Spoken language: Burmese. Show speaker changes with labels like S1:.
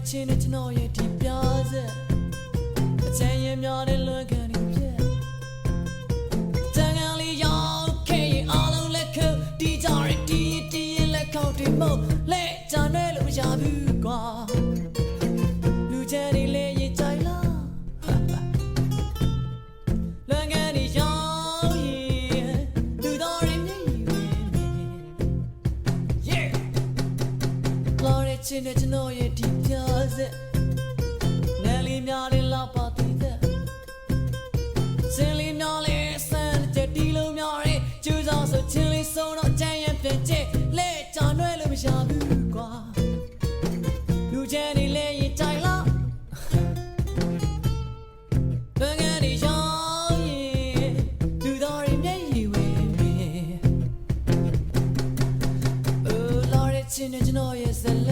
S1: ချင်းနဲ့ကျွန်တော်ရဲ့ဒီပြားစက်အချမ်းရင်များတဲ့လွန်ကန်နေပြက်တန်ကန်လေးရောက်ခဲ့ရင်အားလုံးလက်ခုပ်တီးကြရတီးလက်ခေါက်တွေမုတ်လက်ကြမ်းနဲ့လို့မရဘူးကွာလူချမ်းနေလေရင်ကြိုင်လားလွန်ကန်နေရောက်ရင်လူတော်ရင်းမြည်ဝင် Yeah လာတဲ့ချင်းနဲ့ကျွန်တော်ရဲ့ဒီပြားစက်နယ်လီများလေးလာပါသေးတဲ့စင်လီများလေးစမ်းတဲ့တီလုံးများလေးကျူးစားဆိုချင်းလေးစုံတော့ကြမ်းရံပြန်ကျက်လက်ကြွနှွဲလို့မရဘူးကွာလူချမ်းနေလဲရင်ကြိုင်လားဘယ်ကနေရောက်ရင်လူတော်ရင်းမြည်ဝင်လာတဲ့ချင်းနဲ့ကျွန်တော်ရဲ့ဇလ